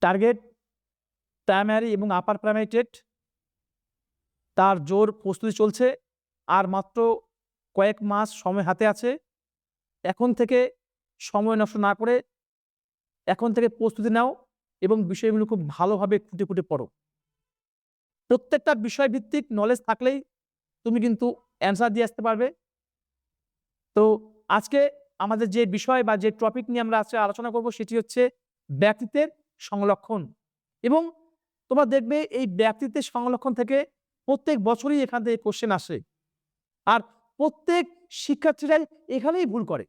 Target primary এবং upper primary TET তার জোর প্রস্তুতি চলছে। আর মাত্র কয়েক মাস সময় হাতে আছে। এখন থেকে সময় নষ্ট না করে এখন থেকে প্রস্তুতি নাও এবং বিষয়গুলো খুব ভালোভাবে খুঁটে খুঁটে পড়ো। প্রত্যেকটা বিষয়ভিত্তিক নলেজ থাকলেই তুমি কিন্তু অ্যান্সার দিয়ে আসতে পারবে। তো আজকে আমাদের যে বিষয় বা যে টপিক নিয়ে আমরা আজকে আলোচনা করব সেটি হচ্ছে ব্যক্তিত্বের সংরক্ষণ। এবং তোমরা দেখবে এই ব্যক্তিত্বের সংরক্ষণ থেকে প্রত্যেক বছরই এখান থেকে কোশ্চেন আসে। আর প্রত্যেক শিক্ষার্থীরাই এখানেই ভুল করে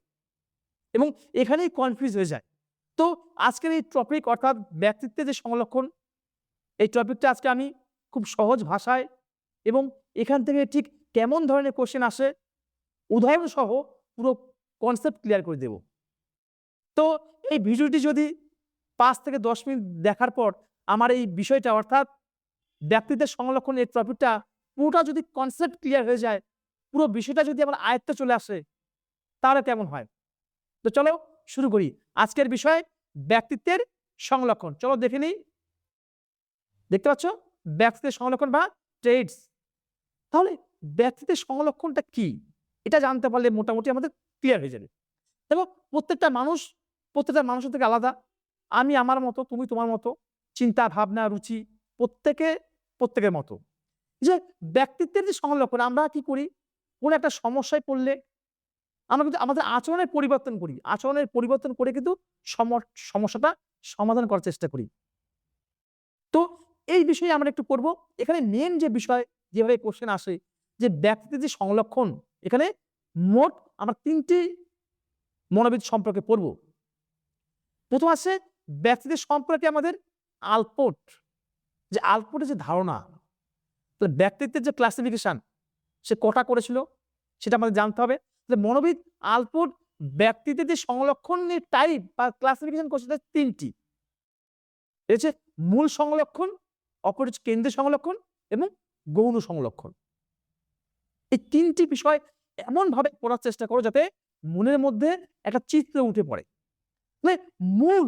এবং এখানেই কনফিউজ হয়ে যায়। তো আজকের এই টপিক অর্থাৎ ব্যক্তিত্বের যে সংরক্ষণ, এই টপিকটা আজকে আমি খুব সহজ ভাষায় এবং এখান থেকে ঠিক কেমন ধরনের কোশ্চেন আসে উদাহরণ সহ পুরো কনসেপ্ট ক্লিয়ার করে দেব। তো এই ভিডিওটি যদি 5 থেকে 10 মিনিট দেখার পর আমার এই বিষয়টা অর্থাৎ ব্যক্তিত্বের সংরক্ষণ এই টপিকটা পুরোটা যদি কনসেপ্ট ক্লিয়ার হয়ে যায়, পুরো বিষয়টা যদি আমার আয়ত্তে চলে আসে, তাহলে কেমন হয়? তো চলো শুরু করি। আজকের বিষয় ব্যক্তিত্বের সংরক্ষণ। চলো দেখে নিই। দেখতে পাচ্ছ ব্যক্তিত্বের সংরক্ষণ বা ট্রেডস। তাহলে ব্যক্তিত্বের সংরক্ষণটা কি? এটা জানতে পারলে মোটামুটি আমাদের ক্লিয়ার হয়ে যাবে। দেখো প্রত্যেকটা মানুষের থেকে আলাদা। আমি আমার মতো, তুমি তোমার মতো, চিন্তা ভাবনা রুচি প্রত্যেকের মতো। যে ব্যক্তিত্বের যে সংরক্ষণ আমরা কি করি, কোনো একটা সমস্যায় পড়লে আমরা কিন্তু আমাদের আচরণের পরিবর্তন করি। আচরণের পরিবর্তন করে কিন্তু সমস্যাটা সমাধান করার চেষ্টা করি। তো এই বিষয়ে আমরা একটু পড়ব। এখানে মেন যে বিষয় যেভাবে কোশ্চেন আসে যে ব্যক্তিত্বের যে সংরক্ষণ, এখানে মোট আমরা 3টি মনোবিদ সম্পর্কে পড়ব। প্রথম আছে ব্যক্তিত্বের সম্পর্কে আমাদের আলপোর্ট, যে আলপোর্টের যে ধারণা, তো ব্যক্তিত্বের যে ক্লাসিফিকেশন সে কটা করেছিল সেটা আমাদের জানতে হবে। মনোবিদ আলপোর্ট ব্যক্তিত্বের যে সংরক্ষণের টাইপ বা ক্লাসিফিকেশন করছে 3টি। হচ্ছে মূল সংরক্ষণ, অপর হচ্ছে কেন্দ্রীয় সংরক্ষণ এবং গৌণ সংরক্ষণ। এই 3টি বিষয় এমনভাবে পড়ার চেষ্টা করো যাতে মনের মধ্যে একটা চিত্র উঠে পড়ে। মানে মূল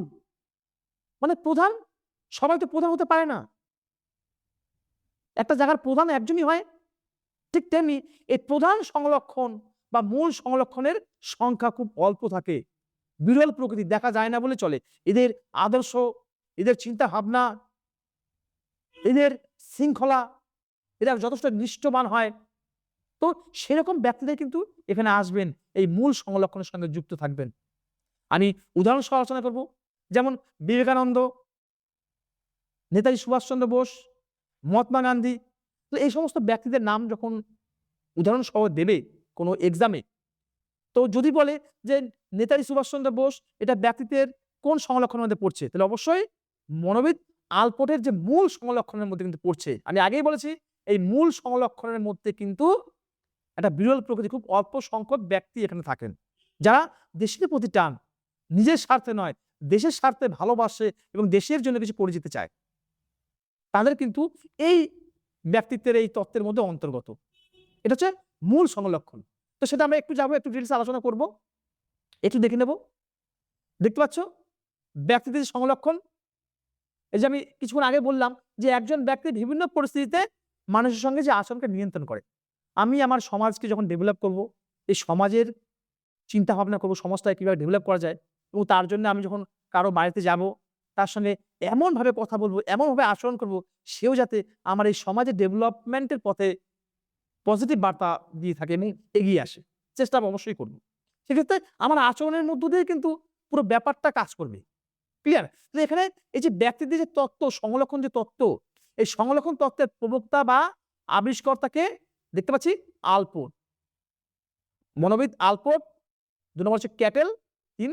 মানে প্রধান, সবাই তো প্রধান হতে পারে না। একটা জায়গার প্রধান একজনই হয়। ঠিক তেমনি এই প্রধান সংরক্ষণ বা মূল সংরক্ষণের সংখ্যা খুব অল্প থাকে, বিরল প্রকৃতি, দেখা যায় না বলে চলে। এদের আদর্শ, এদের চিন্তা ভাবনা, এদের শৃঙ্খলা, এরা যথেষ্ট নিষ্ঠবান হয়। তো সেরকম ব্যক্তিদের কিন্তু এখানে আসবেন, এই মূল সংরক্ষণের সঙ্গে যুক্ত থাকবেন। আমি উদাহরণ সহ আলোচনা করব। যেমন বিবেকানন্দ, নেতাজি সুভাষচন্দ্র বোস, মহাত্মা গান্ধী। তো এই সমস্ত ব্যক্তিদের নাম যখন উদাহরণ সহ দেবে কোনো এক্সামে, তো যদি বলে যে নেতাজি সুভাষচন্দ্র বোস এটা ব্যক্তিত্বের কোন সংরক্ষণের মধ্যে পড়ছে, তাহলে অবশ্যই মনোবিদ আলপোর্টের যে মূল সংরক্ষণের মধ্যে কিন্তু পড়ছে। আমি আগেই বলেছি এই মূল সংরক্ষণের মধ্যে কিন্তু একটা বিরল প্রকৃতি, খুব অল্প সংখ্যক ব্যক্তি এখানে থাকেন যারা দেশের প্রতি টান, নিজের স্বার্থে নয় দেশের স্বার্থে ভালোবাসে এবং দেশের জন্য কিছু করে যেতে চায়। তাদের কিন্তু এই ব্যক্তিত্বের এই তত্ত্বের মধ্যে অন্তর্গত। এটা হচ্ছে মূল সংরক্ষণ। তো সেটা আমরা একটু যাবো, একটু ডিটেইলস আলোচনা করব, একটু দেখে নেব। দেখতে পাচ্ছ ব্যক্তিত্বের সংরক্ষণ। এই যে আমি কিছুক্ষণ আগে বললাম যে একজন ব্যক্তি বিভিন্ন পরিস্থিতিতে মানুষের সঙ্গে যে আচরণকে নিয়ন্ত্রণ করে। আমি আমার সমাজকে যখন ডেভেলপ করব, এই সমাজের চিন্তা ভাবনা করবো সমাজটাকে কিভাবে ডেভেলপ করা যায়, এবং তার জন্য আমি যখন কারো বাড়িতে যাব তার সঙ্গে এমনভাবে কথা বলবো, এমনভাবে আচরণ করব, সেও যাতে আমার এই সমাজের ডেভেলপমেন্টের পথে পজিটিভ বার্তা দিয়ে থাকে এবং এগিয়ে আসে, চেষ্টা আমি অবশ্যই করবো। সেক্ষেত্রে আমার আচরণের মধ্য দিয়ে কিন্তু পুরো ব্যাপারটা কাজ করবে। ক্লিয়ার? তো এখানে এই যে ব্যক্তিদের যে তত্ত্ব, সংরক্ষণ যে তত্ত্ব, এই সংরক্ষণ তত্ত্বের প্রবক্তা বা আবিষ্কর্তাকে দেখতে পাচ্ছি আলপোর্ট, মনোবিদ আলপোর্ট, 2 নম্বর হচ্ছে ক্যাটেল, 3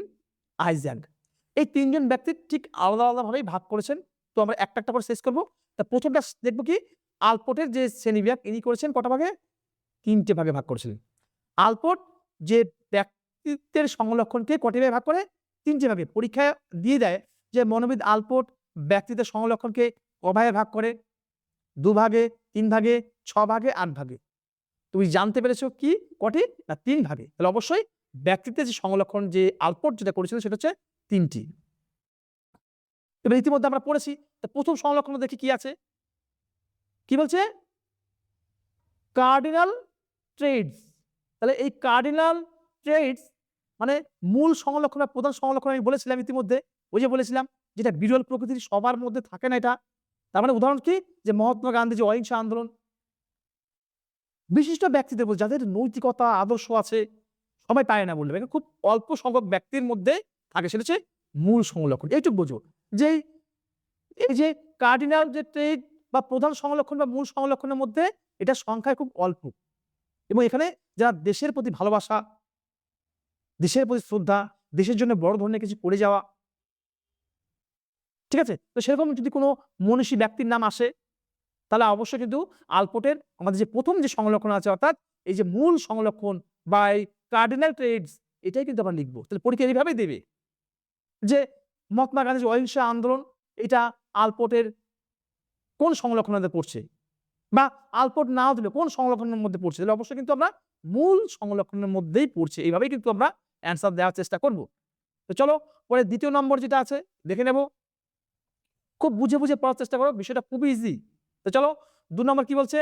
আইজ্যাক। এই 3 জন ব্যক্তি ঠিক আলাদা আলাদাভাবেই ভাগ করেছেন। তো আমরা একটা একটা করে শেষ করবো। তা প্রথমটা দেখবো কি, আলপোর্টের যে শ্রেণীবিভাগ ইনি করেছেন কটা ভাগে? 3টে ভাগে ভাগ করেছিলেন। আলপোর্ট যে ব্যক্তিত্বের সংরক্ষণকে কটি ভাগে ভাগ করে? 3টে ভাগে। পরীক্ষায় দিয়ে দেয় যে মনোবিদ আলপোর্ট ব্যক্তিত্বের সংরক্ষণকে কভাগে ভাগ করে? 2 ভাগে, 3 ভাগে, 6 ভাগে, 8 ভাগে। তুমি জানতে পেরেছো কি কটি? না 3 ভাগে। তাহলে অবশ্যই ব্যক্তিত্বের যে সংরক্ষণ যে আলপোর্ট যেটা করেছিলেন সেটা হচ্ছে 3টি। এবার ইতিমধ্যে আমরা পড়েছি, প্রথম সংলক্ষণ দেখি কি আছে, কি বলছে কার্ডিনাল ট্রেডস। তাহলে এই কার্ডিনাল ট্রেডস মানে মূল সংলক্ষণ বা প্রধান সংলক্ষণ আমি বলেছিলাম ইতিমধ্যে, ওই যে বলেছিলাম যেটা বিরল প্রকৃতির, সবার মধ্যে থাকে না এটা। তার মানে উদাহরণ কি, যে মহাত্মা গান্ধী যে অহিংসা আন্দোলন, বিশিষ্ট ব্যক্তিদের যাদের নৈতিকতা আদর্শ আছে, সবাই পায় না বললে, খুব অল্প সংখ্যক ব্যক্তির মধ্যে থাকে, সেটা হচ্ছে মূল সংলক্ষণ। এইটুকু বোঝো যে এই যে কার্ডিনাল যে ট্রেড বা প্রধান সংলক্ষণ বা মূল সংলক্ষণের মধ্যে এটা সংখ্যায় খুব অল্প, এবং এখানে যারা দেশের প্রতি ভালোবাসা, দেশের প্রতি শ্রদ্ধা, দেশের জন্য বড় ধরনের কিছু করে যাওয়া, ঠিক আছে, তো সেরকম যদি কোনো মনীষী ব্যক্তির নাম আসে, তাহলে অবশ্যই কিন্তু আলপোর্টের আমাদের যে প্রথম যে সংলক্ষণ আছে, অর্থাৎ এই যে মূল সংলক্ষণ বা এই কার্ডিনাল ট্রেডস, এটাই কিন্তু আমরা লিখবো। তাহলে পরীক্ষা এইভাবেই দেবে যে মহাত্মা গান্ধীর অহিংসা আন্দোলন, এটা আলপোর্টের কোন সংলক্ষণে পড়ছে, বা আলপোর্ট নাও দিলে কোন সংলক্ষণের মধ্যে পড়ছে, তাহলে অবশ্যই কিন্তু আমরা মূল সংলক্ষণের মধ্যেই পড়ছে। এইভাবেই কিন্তু আমরা অ্যান্সার দেওয়ার চেষ্টা করব। তো চলো পরে দ্বিতীয় নম্বর যেটা আছে দেখে নেব, খুব বুঝে বুঝে পড়ার চেষ্টা করো, বিষয়টা খুবই ইজি। তো চলো 2 নম্বর কি বলছে,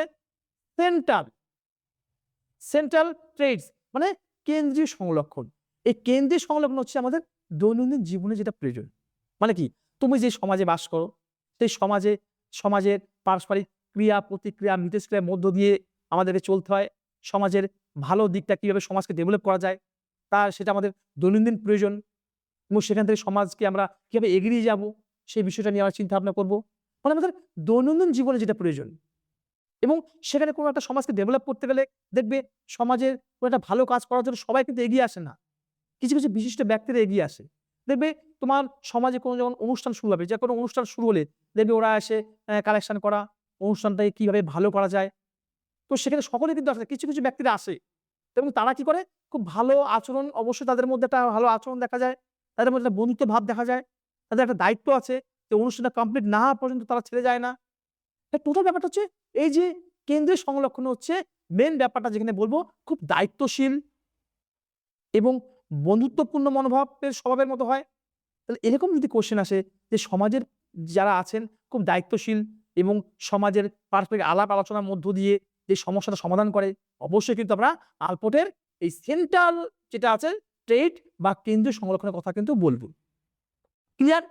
সেন্ট্রাল ট্রেডস মানে কেন্দ্রীয় সংলক্ষণ। এই কেন্দ্রীয় সংলক্ষণ হচ্ছে আমাদের দৈনন্দিন জীবনে যেটা প্রয়োজন। মানে কি, তুমি যে সমাজে বাস করো, সেই সমাজের পারস্পরিক ক্রিয়া প্রতিক্রিয়া মিথস্ক্রিয়ার মধ্য দিয়ে আমাদেরকে চলতে হয়। সমাজের ভালো দিকটা কিভাবে সমাজকে ডেভেলপ করা যায়, সেটা আমাদের দৈনন্দিন প্রয়োজন, এবং সেখান থেকে সমাজকে আমরা কিভাবে এগিয়ে যাব সেই বিষয়টা নিয়ে আমরা চিন্তা ভাবনা করবো। মানে আমাদের দৈনন্দিন জীবনে যেটা প্রয়োজন, এবং সেখানে কোনো একটা সমাজকে ডেভেলপ করতে গেলে দেখবে সমাজের কোনো একটা ভালো কাজ করার জন্য সবাই কিন্তু এগিয়ে আসে না, কিছু কিছু বিশিষ্ট ব্যক্তিরা এগিয়ে আসে। দেখবে তোমার সমাজে কোনো যখন অনুষ্ঠান শুরু হবে, যে কোনো অনুষ্ঠান শুরু হলে দেখবে ওরা এসে কালেকশন করা, অনুষ্ঠানটাকে কিভাবে ভালো করা যায়, তো সেখানে সকলে কিন্তু আসে, কিছু কিছু ব্যক্তিরা আসে, এবং তারা কি করে, খুব ভালো আচরণ, অবশ্যই তাদের মধ্যে একটা ভালো আচরণ দেখা যায়, তাদের মধ্যে একটা বন্ধুত্ব ভাব দেখা যায়, তাদের একটা দায়িত্ব আছে যে অনুষ্ঠানটা কমপ্লিট না হওয়া পর্যন্ত তারা ছেড়ে যায় না। টোটাল ব্যাপারটা হচ্ছে এই যে কেন্দ্রীয় সংলক্ষণ হচ্ছে মেন ব্যাপারটা, যেখানে বলবো খুব দায়িত্বশীল এবং বন্ধুত্বপূর্ণ মনোভাবের স্বভাবের মতো হয়। তাহলে এরকম যদি কোশ্চেন আসে যে সমাজের যারা আছেন খুব দায়িত্বশীল এবং সমাজের পারস্পরিক আলাপ আলোচনার মধ্য দিয়ে যে সমস্যাটা সমাধান করে, অবশ্যই কিন্তু আমরা আলপোর্টের এই সেন্ট্রাল যেটা আছে ট্রেড বা কেন্দ্রীয় সংরক্ষণের কথা কিন্তু বলবো। ক্লিয়ার?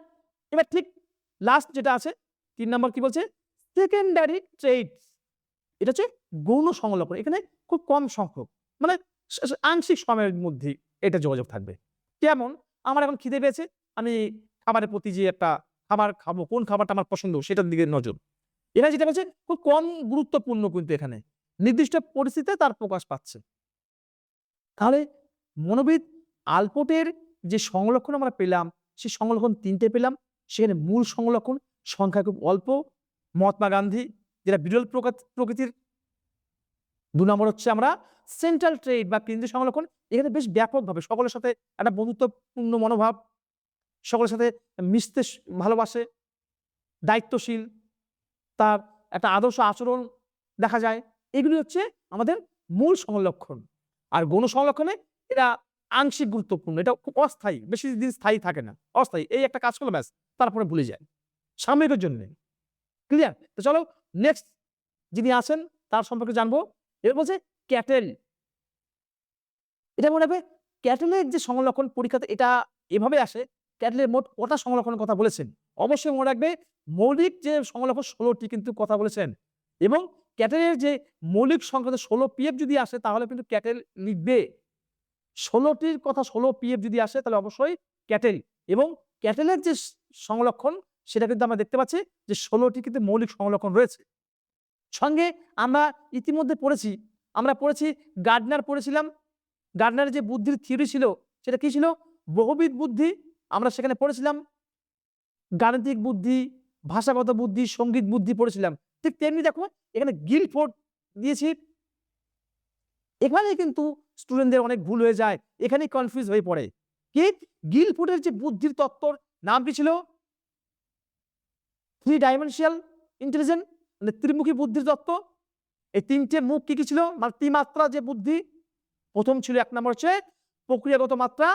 এবার ঠিক লাস্ট যেটা আছে 3 নম্বর কি বলছে, সেকেন্ডারি ট্রেড। এটা হচ্ছে গৌণ সংলক্ষণ। এখানে খুব কম সংখ্যক, মানে আংশিক সময়ের মধ্যে এটা যোগাযোগ থাকবে। যেমন আমার এখন খিদে পেয়েছে, আমি খাবারের প্রতি যে একটা খাবার খাবো, কোন খাবারটা আমার পছন্দ সেটার দিকে নজর। এখানে যেটা বলছে খুব কম গুরুত্বপূর্ণ, কিন্তু এখানে নির্দিষ্ট পরিস্থিতিতে তার প্রকাশ পাচ্ছে। তাহলে মনোবিদ আলপোর্টের যে সংলক্ষণ আমরা পেলাম, সেই সংলক্ষণ 3টে পেলাম। সেখানে মূল সংলক্ষণ সংখ্যা খুব অল্প, মহাত্মা গান্ধী যেটা বিরল প্রকৃতির। 2 নম্বর হচ্ছে আমরা সেন্ট্রাল ট্রেড বা কেন্দ্রীয় সংলক্ষণ, এখানে বেশ ব্যাপকভাবে সকলের সাথে একটা বন্ধুত্বপূর্ণ মনোভাব, সকলের সাথে মিশতে ভালোবাসে, দায়িত্বশীল, তার একটা আদর্শ আচরণ দেখা যায়। এগুলি হচ্ছে আমাদের মূল সংলক্ষণ। আর গৌণ সংলক্ষণে এটা আংশিক গুরুত্বপূর্ণ, এটা খুব অস্থায়ী, বেশি দিন স্থায়ী থাকে না, অস্থায়ী। এই একটা কাজ করলো ব্যাস, তারপরে ভুলে যায়, সাময়িকের জন্য। ক্লিয়ার? তো চলো নেক্সট যিনি আছেন তার সম্পর্কে জানবো। এবার বলছে ক্যাটেল। এটা মনে রাখবে, ক্যাটেলের যে সংলক্ষণ পরীক্ষাতে এটা এভাবে আসে, ক্যাটেলের মোট কটা সংলক্ষণের কথা বলেছেন। অবশ্যই মনে রাখবে মৌলিক যে সংলক্ষণ 16টি কিন্তু কথা বলেছেন, এবং ক্যাটেলের যে মৌলিক সংখ্যা 16 পিএফ যদি আসে তাহলে কিন্তু ক্যাটেল লিখবে। 16টির কথা 16 পিএফ যদি আসে তাহলে অবশ্যই ক্যাটেল, এবং ক্যাটেলের যে সংলক্ষণ সেটা কিন্তু আমরা দেখতে পাচ্ছি যে 16টি কিন্তু মৌলিক সংলক্ষণ রয়েছে। সঙ্গে আমরা ইতিমধ্যে পড়েছি গার্ডনার পড়েছিলাম। গার্ডনারের যে বুদ্ধির থিওরি ছিল সেটা কি ছিল, বহুবিধ বুদ্ধি। আমরা সেখানে পড়েছিলাম গাণিতিক বুদ্ধি, ভাষাগত বুদ্ধি, সঙ্গীত বুদ্ধি পড়েছিলাম। ঠিক তেমনি দেখো এখানে গিলফোর্ড দিয়েছি। এখানে কিন্তু স্টুডেন্টদের অনেক ভুল হয়ে যায়, এখানেই কনফিউজ হয়ে পড়ে। কি, গিলফোর্ডের যে বুদ্ধির তত্ত্বর নাম কি ছিল, 3 ডাইমেনশনাল ইন্টেলিজেন্স, মানে ত্রিমুখী বুদ্ধির তত্ত্ব। এই 3টে মুখ কি কি ছিল, মানে ত্রিমাত্রা যে বুদ্ধি। প্রথম ছিল 1 নম্বর হচ্ছে প্রক্রিয়াগত মাত্রা,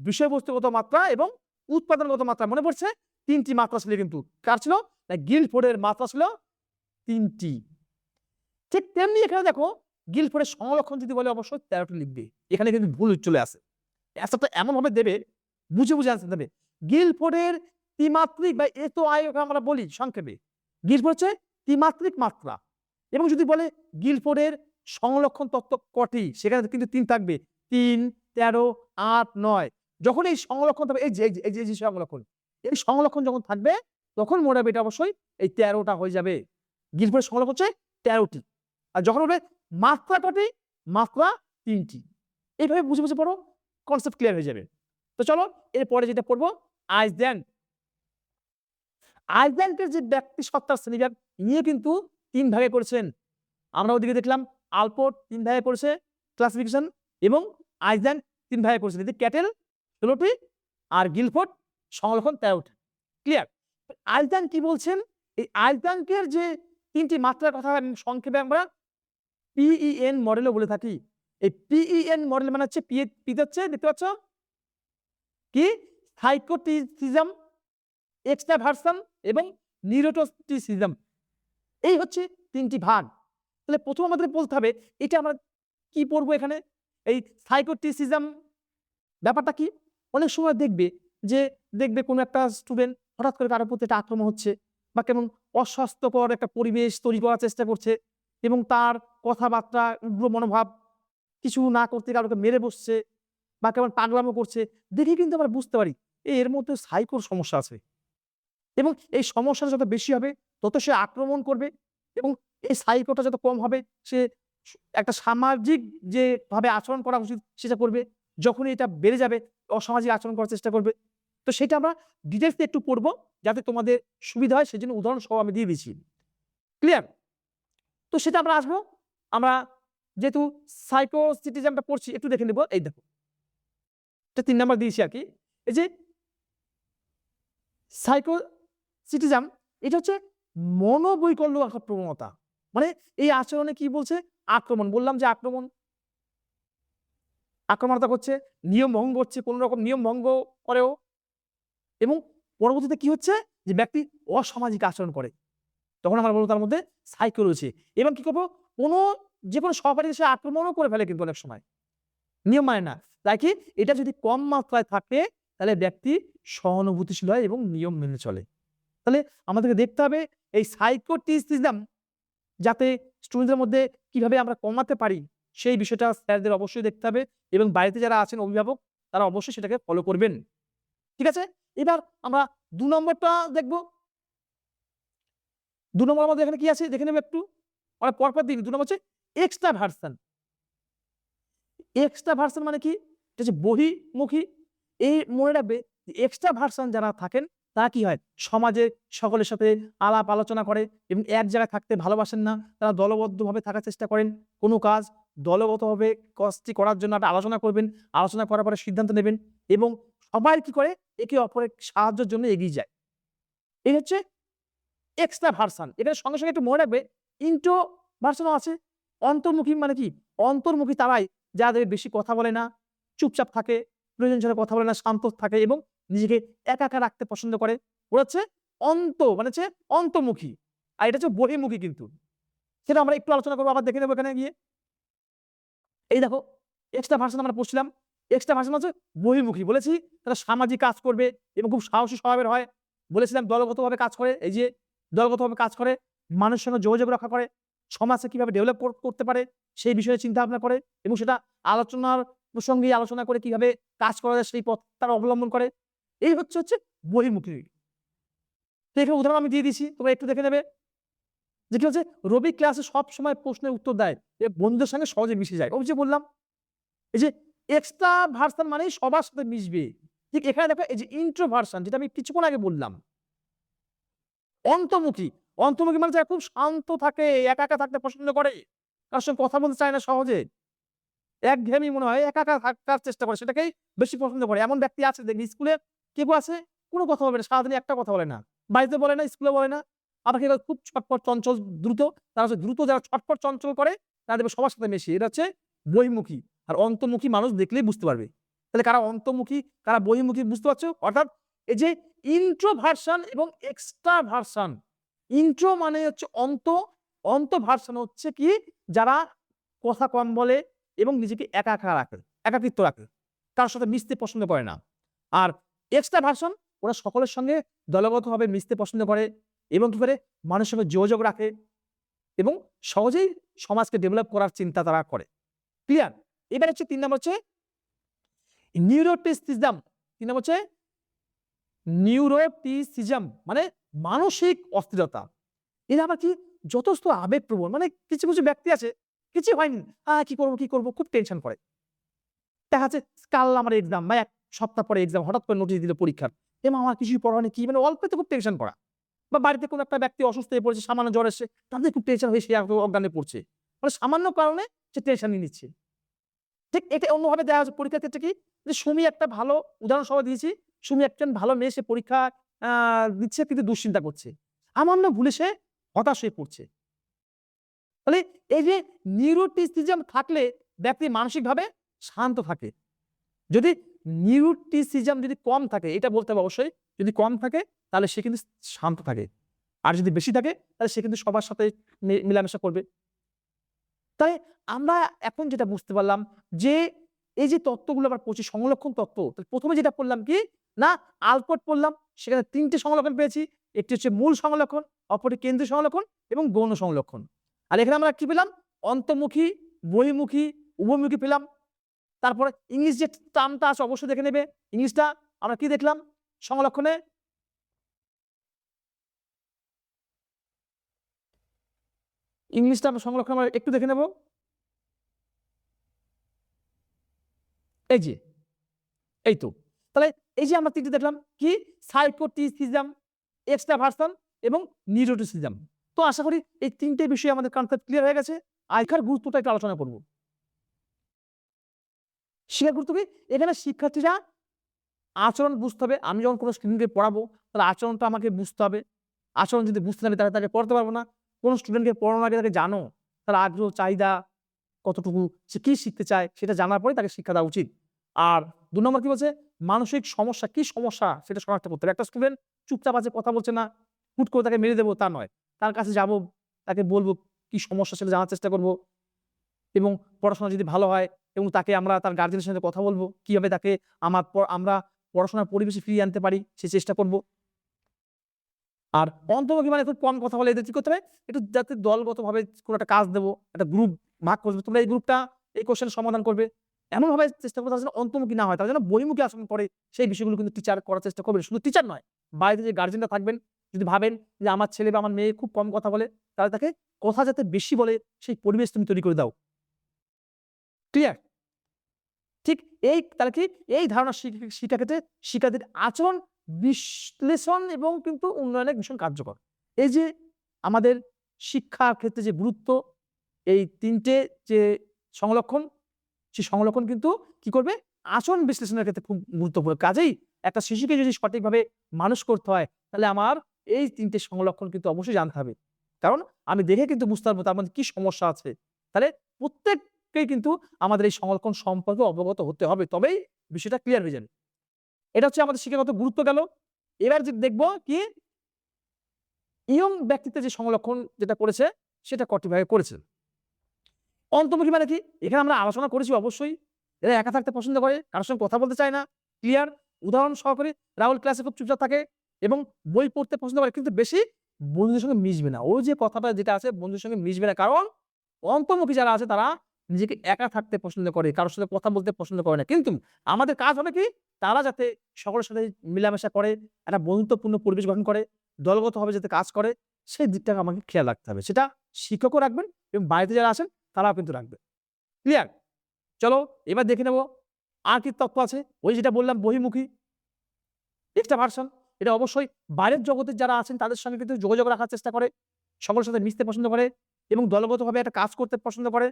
বিষয়বস্তুগত মাত্রা এবং উৎপাদনগত মাত্রা। মনে পড়ছে 3টি মাত্রা ছিল কিন্তু। কার ছিল? না গিলফোর্ডের মাত্রা ছিল 3টি। ঠিক তেমনি এখানে দেখো গিলফোর্ডের সংরক্ষণ যদি বলে অবশ্যই 13টি লিখবে। এখানে কিন্তু ভুল চলে আসে। অ্যান্সারটা এমনভাবে দেবে, বুঝে অ্যান্সার দেবে। গিলফোর্ডের ত্রিমাত্রিক বা এতো আয়কে আমরা বলি সংক্ষেপে। গিলফোর্ড হচ্ছে ত্রিমাত্রিক মাত্রা। এবং যদি বলে গিলফোর্ডের সংরক্ষণ তত্ত্ব কটি, সেখানে কিন্তু 3 থাকবে। 3, 13, 8, 9। যখন এই সংরক্ষণ থাকবে, এই যে সংরক্ষণ, এই সংরক্ষণ যখন থাকবে তখন মনে রাখবে এটা অবশ্যই এই 13টা হয়ে যাবে। গিলফোর্ডের সংরক্ষণ হচ্ছে 13টি। আর যখন হবে মাত্রা কটি? মাত্রা 3টি। এইভাবে বুঝে পড়ো, কনসেপ্ট ক্লিয়ার হয়ে যাবে। তো চলো এরপরে যেটা পড়বো আইসল্যান্ড। আইসল্যান্ডের যে ব্যক্তি সত্তার শ্রেণীবিভাগ নিয়ে কিন্তু 3 ভাগে করেছেন। আমরা ওদিকে দেখলাম আলপোর্ট 3 ভাগে করেছে ক্লাসিফিকেশন, এবং আইসল্যান্ড 3 ভাগে করেছেন। এতে ক্যাটেল 16টি আর গিলফোর্ড সংরক্ষণ 13টি। ক্লিয়ার? আইসল্যান্ড কি বলছেন? এই আইসল্যান্ডের যে 3টি মাত্রার কথা সংক্ষেপে আমরা PEN মডেলও বলে থাকি। এই PEN মডেল মানে হচ্ছে পি হচ্ছে দেখতে পাচ্ছ কি? সাইকোটিসিজম, এক্সট্রাভার্সন এবং নিউরোটিসিজম। এই হচ্ছে 3টি ভাগ। তাহলে প্রথম আমাদের বলতে হবে এটা আমরা কি পড়বো এখানে। এই সাইকোটিসিজম ব্যাপারটা কি? অনেক সময় দেখবে কোনো একটা স্টুডেন্ট হঠাৎ করে তার প্রতি একটা আক্রমণ হচ্ছে, বা কেমন অস্বাস্থ্যকর একটা পরিবেশ তৈরি করার চেষ্টা করছে, এবং তার কথাবার্তা উগ্র মনোভাব, কিছু না করতে কারোকে মেরে বসছে, বা কেমন পাগলামো করছে, দেখে কিন্তু আমরা বুঝতে পারি এর মধ্যে সাইকোর সমস্যা আছে। এবং এই সমস্যাটা যত বেশি হবে তত সে আক্রমণ করবে, এবং এই সাইকোটা যত কম হবে সে একটা সামাজিক যে ভাবে আচরণ করা উচিত সেটা করবে। যখনই এটা বেড়ে যাবে অসামাজিক আচরণ করার চেষ্টা করবে। তো সেটা আমরা ডিটেইলসে একটু পড়বো যাতে তোমাদের সুবিধা হয়, সেজন্য উদাহরণ সহ আমি দিয়ে দিচ্ছি। ক্লিয়ার? তো সেটা আমরা আসবো। আমরা যেহেতু সাইকোসিটিজমটা পড়ছি একটু দেখে নেব। এই দেখো এটা 3 নাম্বার দিয়েছি আর কি। এই যে সাইকোসিটিজম এটা হচ্ছে মনোবৈকল্য প্রবণতা। মানে এই আচরণে কি বলছে? আক্রমণ। বললাম যে আক্রমণতা করছে, নিয়ম ভঙ্গ করছে, কোন রকম নিয়ম ভঙ্গ করেও, এবং পরবর্তীতে কি হচ্ছে যে ব্যক্তি অসামাজিক আচরণ করে, তখন আমরা বলবো তার মধ্যে সাইকো রয়েছে। এবং কি করবো যে কোনো সহপাঠীকে সে আক্রমণও করে ফেলে কিন্তু অনেক সময়, নিয়ম মানে না। তাই কি এটা যদি কম মাত্রায় থাকে তাহলে ব্যক্তি সহানুভূতিশীল হয় এবং নিয়ম মেনে চলে। তাহলে আমাদেরকে দেখতে হবে এই সাইকোটিসিজম যাতে স্টুডেন্টদের মধ্যে কিভাবে আমরা কমাতে পারি সেই বিষয়টা স্যারদের অবশ্যই দেখতে হবে, এবং বাড়িতে যারা আছেন অভিভাবক তারা অবশ্যই সেটাকে ফলো করবেন। ঠিক আছে? এবার আমরা 2 নম্বরটা দেখব। 2 নম্বর আমাদের এখানে কি আছে দেখে নেব একটু। আমরা পরপর দেখি। 2 নম্বর হচ্ছে এক্সট্রাভার্সন। এক্সট্রাভার্সন মানে কি? এটা হচ্ছে বহির্মুখী। এই মনে রাখবে এক্সট্রাভার্সন যারা থাকেন তারা কি হয়? সমাজে সকলের সাথে আলাপ আলোচনা করে এবং এক জায়গায় থাকতে ভালোবাসেন না। তারা দলবদ্ধভাবে থাকার চেষ্টা করেন। কোনো কাজ দলগতভাবে কাজটি করার জন্য একটা আলোচনা করবেন। আলোচনা করার পরে সিদ্ধান্ত নেবেন, এবং সবাই কি করে? একে অপরের সাহায্যের জন্য এগিয়ে যায়। এই হচ্ছে এক্সট্রাভার্সন। এটার সঙ্গে সঙ্গে একটু মনে রাখবে ইন্ট্রোভার্সনও আছে। অন্তর্মুখী মানে কি? অন্তর্মুখী তারাই যাদের বেশি কথা বলে না, চুপচাপ থাকে, প্রয়োজন ছাড়া কথা বলে না, শান্ত থাকে এবং নিজেকে একা রাখতে পছন্দ করে। ওরা হচ্ছে মানে হচ্ছে অন্তর্মুখী। আর এটা হচ্ছে বহির্মুখী কিন্তু। সেটা আমরা একটু আলোচনা করবো, আবার দেখে নেবো এখানে গিয়ে। এই দেখো এক্সট্রাভার্সন আমরা পড়ছিলাম। এক্সট্রাভার্সন হচ্ছে বহির্মুখী। বলেছি তারা সামাজিক কাজ করবে এবং খুব সাহসী স্বভাবের হয়। বলেছিলাম দলগতভাবে কাজ করে, এই যে দলগতভাবে কাজ করে, মানুষের সঙ্গে যোগাযোগ রক্ষা করে, সমাজকে কিভাবে ডেভেলপ করতে পারে সেই বিষয়ে চিন্তা ভাবনা করে, এবং সেটা আলোচনার প্রসঙ্গে আলোচনা করে কিভাবে কাজ করা যায় সেই পথ তারা অবলম্বন করে। এই হচ্ছে বহির্মুখী। তো এখানে উদাহরণ আমি দিয়ে দিচ্ছি, তোমরা একটু দেখে নেবে যে কি হচ্ছে। রবি ক্লাসে সব সময় প্রশ্নের উত্তর দেয়, বন্ধুদের সঙ্গে সহজে মিশে যায়। ওই যে বললাম এই যে এক্সট্রাভার্সন মানে সবার সাথে মিশবে। ঠিক এখানে দেখো এই যে ইন্ট্রোভার্সন, যেটা আমি কিছুক্ষণ আগে বললাম। অন্তর্মুখী মানে যারা খুব শান্ত থাকে, একা থাকতে পছন্দ করে, কার সঙ্গে কথা বলতে চায় না সহজে, একঘেয়েমি মনে হয়, একা থাকার চেষ্টা করে, সেটাকেই বেশি পছন্দ করে। এমন ব্যক্তি আছে দেখবি স্কুলে কেউ আছে কোনো কথা বলবে না, সারাদিন একটা কথা বলে না, বাড়িতে বলে না, স্কুলে বলে না। আবার কেউ খুব ছটপট চঞ্চল দ্রুত, তারা হচ্ছে দ্রুত যারা ছটপট চঞ্চল করে তারা দেখবে সবার সাথে মেশে। এটা হচ্ছে বহির্মুখী। আর অন্তর্মুখী মানুষ দেখলেই বুঝতে পারবে। তাহলে কারা অন্তর্মুখী কারা বহির্মুখী বুঝতে পারছো? অর্থাৎ এই যে ইন্ট্রোভার্সন এবং এক্সট্রাভার্সন। ইন্ট্রো মানে হচ্ছে অন্তভার্সন হচ্ছে কি যারা কথা কম বলে এবং নিজেকে একা রাখে, একাকিত্ব রাখে, কারোর সাথে মিশতে পছন্দ করে না। আর এক্সট্রাভার্সন ওরা সকলের সঙ্গে দলগতভাবে মিশতে পছন্দ করে এবং কি করে মানুষের সঙ্গে যোগাযোগ রাখে এবং সহজেই সমাজকে ডেভেলপ করার চিন্তা তারা করে। ক্লিয়ার? এবার হচ্ছে ৩ নম্বর হচ্ছে নিউরোটিসিজম। ৩ নম্বর হচ্ছে নিউরোটিসিজম মানে মানসিক অস্থিরতা। এরা আবার কি যথেষ্ট আবেগপ্রবণ। মানে কিছু ব্যক্তি আছে কিছু হয়নি, কি করব খুব টেনশন করে। দেখা যাচ্ছে কাল আমার এক্সাম বা ১ সপ্তাহ পরে এক্সাম, হঠাৎ করে নোটিশ দিল পরীক্ষার। এমা আমার কিছুই পড়া হয়নি, কি মানে অল্পতে খুব টেনশন করা। বা বাড়িতে কোনো একটা ব্যক্তি অসুস্থ হয়ে পড়েছে, সামান্য জ্বর এসছে, তাদের খুব টেনশন হয়ে সে অজ্ঞান হয়ে পড়ছে। মানে সামান্য কারণে সে টেনশন নিয়ে নিচ্ছে। ঠিক এটা অন্যভাবে দেখা যাচ্ছে পরীক্ষার ক্ষেত্রে কি যে সুমি একটা ভালো উদাহরণ সহ দিয়েছি। সুমি একজন ভালো মেয়ে, সে পরীক্ষা দিচ্ছে কিন্তু দুশ্চিন্তা করছে। সামান্য ভুলে সে হতাশ হয়ে পড়ছে। তাহলে এই যে নিউরোটিসিজম থাকলে ব্যক্তি মানসিকভাবে শান্ত থাকে। যদি নিউরোটিসিজম যদি কম থাকে, এটা বলতে হবে অবশ্যই, যদি কম থাকে তাহলে সে কিন্তু শান্ত থাকে। আর যদি বেশি থাকে তাহলে সে কিন্তু সবার সাথে মেলামেশা করবে। তাই আমরা এখন যেটা বুঝতে পারলাম যে এই যে তত্ত্বগুলো আবার পড়ছি সংলক্ষণ তত্ত্ব। প্রথমে যেটা পড়লাম কি না আলপট পড়লাম, সেখানে ৩ টে সংলক্ষণ পেয়েছি। একটি হচ্ছে মূল সংলক্ষণ, অপরটি কেন্দ্রীয় সংলক্ষণ এবং গৌণ সংলক্ষণ। আর এখানে আমরা কি পেলাম? অন্তর্মুখী, বহির্মুখী, উভয়মুখী পেলাম। তারপরে ইংলিশ যে টার্মটা আছে অবশ্যই দেখে নেবে। ইংলিশটা আমরা কি দেখলাম সংলক্ষণে? ইংলিশটা আমরা সংলক্ষণ আমরা একটু দেখে নেব। এই যে এই তো। তাহলে এই যে আমরা ৩ টে দেখলাম কি সাইকোটিসিজম, এক্সট্রাভার্সন এবং নিউরোটিসিজম। তো আশা করি এই ৩ টে বিষয়ে আমাদের কনসেপ্ট ক্লিয়ার হয়ে গেছে। শিক্ষার গুরুত্বটা একটু আলোচনা করব। শিক্ষার গুরুত্ব কি? এখানে শিক্ষার্থীরা আচরণ বুঝতে হবে। আমি যখন কোনো স্টুডেন্টকে পড়াবো তাহলে আচরণটা আমাকে বুঝতে হবে। আচরণ যদি বুঝতে না পারি তাহলে তাকে পড়াতে পারবো না। কোনো স্টুডেন্টকে পড়ানোর আগে তাকে জানো, তার আগ্রহ চাহিদা কতটুকু, সে কি শিখতে চায় সেটা জানার পরে তাকে শিক্ষা দেওয়া উচিত। আর ২ নম্বর কি বলছে? মানসিক সমস্যা, কি সমস্যা সেটা শনাক্ত করতে হবে। একটা স্টুডেন্ট চুপচাপ আছে, কথা বলছে না, হুট করে তাকে মেরে দেবো তা নয়। তার কাছে যাবো, তাকে বলবো কি সমস্যা সেটা জানার চেষ্টা করব এবং পড়াশোনা যদি ভালো হয় এবং তাকে আমরা তার গার্ডিয়ানের সাথে কথা বলবো, কিভাবে তাকে আমরা পড়াশোনার পরিবেশে ফিরিয়ে আনতে পারি সে চেষ্টা করব। আর অন্তর্মুখী মানে খুব কম কথা বলে এদের কি করতে হবে? একটু যাতে দলগতভাবে কোনো একটা কাজ দেবো, একটা গ্রুপ ভাগ করবে। তোমরা এই গ্রুপটা এই কোয়েশ্চেনের সমাধান করবে। এমনভাবে চেষ্টা করবে তারা যেন অন্তর্মুখী না হয়, তারা যেন বহির্মুখী আচরণ করে। সেই বিষয়গুলো কিন্তু টিচার করার চেষ্টা করবে। শুধু টিচার নয়, বাড়িতে যে গার্জেনরা থাকবেন, যদি ভাবেন যে আমার ছেলে বা আমার মেয়ে খুব কম কথা বলে, তাহলে তাকে কথা যাতে বেশি বলে সেই পরিবেশ তুমি তৈরি করে দাও। ক্লিয়ার? ঠিক তাহলে কি এই ধারণা শিক্ষাক্ষেত্রে শিক্ষার্থীর আচরণ বিশ্লেষণ এবং কিন্তু উন্নয়নে ভীষণ কার্যকর। এই যে আমাদের শিক্ষার ক্ষেত্রে যে গুরুত্ব, এই ৩ টে যে সংলক্ষণ, সেই সংলক্ষণ কিন্তু কি করবে? আচরণ বিশ্লেষণের ক্ষেত্রে খুব গুরুত্বপূর্ণ। কাজেই একটা শিশুকে যদি সঠিকভাবে মানুষ করতে হয় তাহলে আমার এই ৩ টে সংলক্ষণ কিন্তু অবশ্যই জানতে হবে। কারণ আমি দেখে কিন্তু বুঝতে পারবো তার মধ্যে কি সমস্যা আছে। তাহলে প্রত্যেককেই কিন্তু আমাদের এই সংরক্ষণ সম্পর্কে অবগত হতে হবে। তবেই বিষয়টা ক্লিয়ার হয়ে যাবে। এটা হচ্ছে আমাদের শিক্ষাগত গুরুত্ব গেল। এবার যে দেখব কি ইয়ং ব্যক্তিত্বের যে সংরক্ষণ যেটা করেছে সেটা কতভাবে করেছে। অন্তর্মুখী মানে কি? এখানে আমরা আলোচনা করেছি অবশ্যই। এরা একা থাকতে পছন্দ করে, কারো সঙ্গে কথা বলতে চায় না। ক্লিয়ার? উদাহরণ সহকারে রাহুল ক্লাসে খুব চুপচাপ থাকে এবং বই পড়তে পছন্দ করে কিন্তু বেশি বন্ধুদের সঙ্গে মিশবে না। ওর যে কথাটা যেটা আছে বন্ধুদের সঙ্গে মিশবে না। কারণ অন্তর্মুখী যারা আছে তারা নিজেকে একা থাকতে পছন্দ করে, কারো সাথে কথা বলতে পছন্দ করে না। কিন্তু আমাদের কাজ হবে কি? তারা যাতে সকলের সাথে মেলামেশা করে, একটা বন্ধুত্বপূর্ণ পরিবেশ গঠন করে, দলগতভাবে যাতে কাজ করে, সেই দিকটাকে আমাকে খেয়াল রাখতে হবে। সেটা শিক্ষকও রাখবেন এবং বাড়িতে যারা আছেন তারাও কিন্তু রাখবে। ক্লিয়ার? চলো এবার দেখে নেব আর কি তত্ত্ব আছে। ওই যেটা বললাম বহির্মুখী, এক্সট্রাভার্সন, এটা অবশ্যই বাইরের জগতের যারা আছেন তাদের সঙ্গে কিন্তু যোগাযোগ রাখার চেষ্টা করে, সকলের সাথে মিশতে পছন্দ করে এবং দলগতভাবে একটা কাজ করতে পছন্দ করে।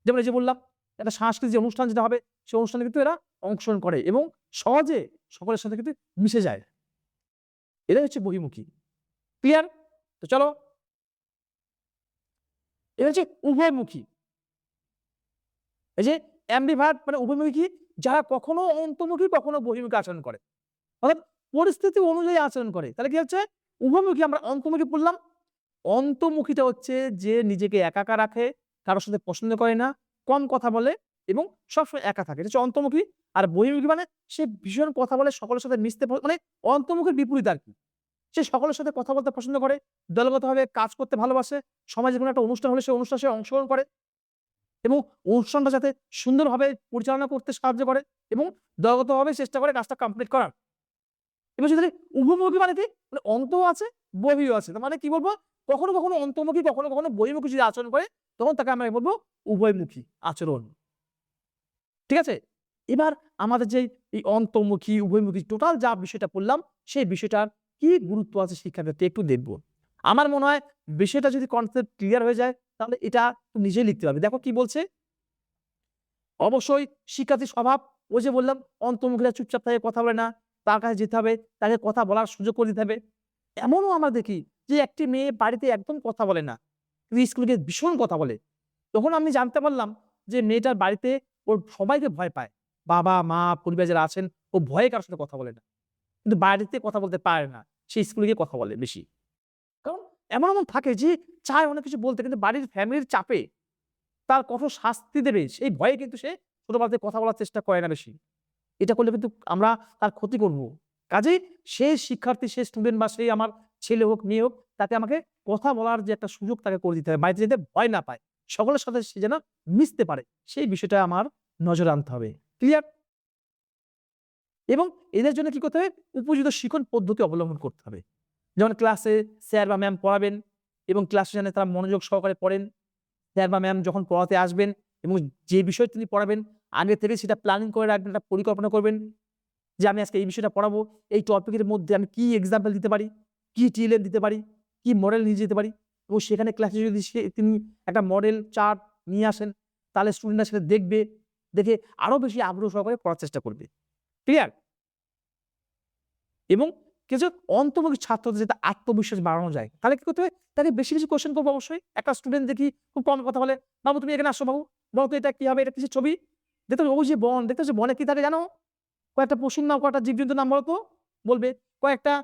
যেমন এই যে বললাম একটা সাংস্কৃতিক অনুষ্ঠান যেটা হবে সেই অনুষ্ঠানে কিন্তু এরা অংশগ্রহণ করে এবং সহজে সকলের সাথে কিন্তু মিশে যায়। এটাই হচ্ছে বহির্মুখী। ক্লিয়ার? তো চলো এটা হচ্ছে উভয়মুখী। এই যে অ্যাম্বিভার্ট মানে উভয়মুখী, যারা কখনো অন্তর্মুখী কখনো বহির্মুখী আচরণ করে। অর্থাৎ পরিস্থিতি অনুযায়ী আচরণ করে। তাহলে কি হচ্ছে? উভয়মুখী। আমরা অন্তর্মুখী বললাম। অন্তর্মুখীটা হচ্ছে যে নিজেকে একা রাখে, কারো সাথে পছন্দ করে না, কম কথা বলে এবং সবসময় একা থাকে। এটা হচ্ছে অন্তর্মুখী। আর বহির্মুখী মানে সে ভীষণ কথা বলে, সকলের সাথে মিশতে মানে অন্তর্মুখীর বিপরীত আরকি। সে সকলের সাথে কথা বলতে পছন্দ করে, দলগতভাবে কাজ করতে ভালোবাসে। সমাজে কোনো একটা অনুষ্ঠান হলে সে অনুষ্ঠানে সে অংশগ্রহণ করে এবং অনুষ্ঠানটা যাতে সুন্দরভাবে পরিচালনা করতে সাহায্য করে এবং দলগতভাবে চেষ্টা করে কাজটা কমপ্লিট করার। এবার যদি উভমুখী মানে কি? মানে অন্তও আছে, বহিও আছে। তার মানে কি বলবো? কখনো অন্তর্মুখী, কখনো বহির্মুখী যদি আচরণ করে, তখন তাকে আমরা বলবো উভয়মুখী আচরণ। ঠিক আছে? এবার আমাদের যে এই অন্তর্মুখী, উভয়মুখী টোটাল যা বিষয়টা পড়লাম, সেই বিষয়টার কি গুরুত্ব আছে শিক্ষার ক্ষেত্রে একটু দেখব। আমার মনে হয় বিষয়টা যদি কনসেপ্ট ক্লিয়ার হয়ে যায়, তাহলে এটা তুমি নিজেই লিখতে পারবে। দেখো কি বলছে? অবশ্যই শিক্ষার্থীর স্বভাব, ওই যে বললাম অন্তর্মুখীরা চুপচাপ থাকে, কথা বলে না। তার কাছে যেতে হবে, তাকে কথা বলার সুযোগ করে দিতে হবে। এমনও আমরা দেখি যে একটি মেয়ে বাড়িতে একদম কথা বলে না। কিন্তু স্কুলে গিয়ে ভীষণ কথা বলে। তখন আমি জানতে পারলাম যে মেয়েটার বাড়িতে ওর সবাইকে ভয় পায়। বাবা, মা, পরিবারে যারা আছেন, ও ভয়ে কারো সাথে কথা বলে না। কিন্তু বাড়িতে কথা বলতে পারে না। সে স্কুলে গিয়ে কথা বলে বেশি। কারণ এমন থাকে যে চায় অনেক কিছু বলতে, কিন্তু বাড়ির ফ্যামিলির চাপে তার কঠোর শাস্তি দেবে সেই ভয়ে কিন্তু সে ছোটবেলা থেকে কথা বলার চেষ্টা করে না বেশি। এটা করলে কিন্তু আমরা তার ক্ষতি করব। কাজেই সে শিক্ষার্থী, সে স্টুডেন্ট বা সেই আমার ছেলে হোক, মেয়ে হোক, তাকে আমাকে কথা বলার যে একটা সুযোগ তাকে করে দিতে হবে। বাড়িতে যেতে ভয় না পায়। সকলের সাথে সে যেন মিশতে পারে। সেই বিষয়টা আমার নজরে আনতে হবে। ক্লিয়ার? এবং এদের জন্য কি করতে হবে? উপযুক্ত শিক্ষণ পদ্ধতি অবলম্বন করতে হবে। যেমন ক্লাসে স্যার বা ম্যাম পড়াবেন এবং ক্লাসে যেন তারা মনোযোগ সহকারে পড়েন। স্যার বা ম্যাম যখন পড়াতে আসবেন এবং যে বিষয় তিনি পড়াবেন, আগে থেকে সেটা প্ল্যানিং করে রাখবেন, একটা পরিকল্পনা করবেন যে আমি আজকে এই বিষয়টা পড়াবো। এই টপিকের মধ্যে আমি কি এক্সাম্পল দিতে পারি, কি টিএলএম দিতে পারি, কি মডেল নিয়ে যেতে পারি এবং সেখানে ক্লাসে যদি তিনি একটা মডেল চার্ট নিয়ে আসেন, তাহলে স্টুডেন্টরা সেটা দেখবে, দেখে আরো বেশি আগ্রহ সহকারে পড়ার চেষ্টা করবে। ক্লিয়ার? এবং কিছু অন্তর্মুখী ছাত্রদের যাতে আত্মবিশ্বাস বাড়ানো যায়, তাহলে কি করতে হবে? তাকে বেশি কোয়েশ্চেন করবো অবশ্যই। একটা স্টুডেন্ট দেখি খুব কম কথা বলে, "বাবু তুমি এখানে আসো বাবু। বলো তো এটা কি হবে? এটা কিসের ছবি?" দেখতে পাচ্ছি ওই যে বন, দেখতে পাচ্ছি বনে কি থাকে জানো? কয়েকটা পশুর নাম, কয়েকটা জীবজন্তুর নাম বলো তো? বলবে। কয়েকটা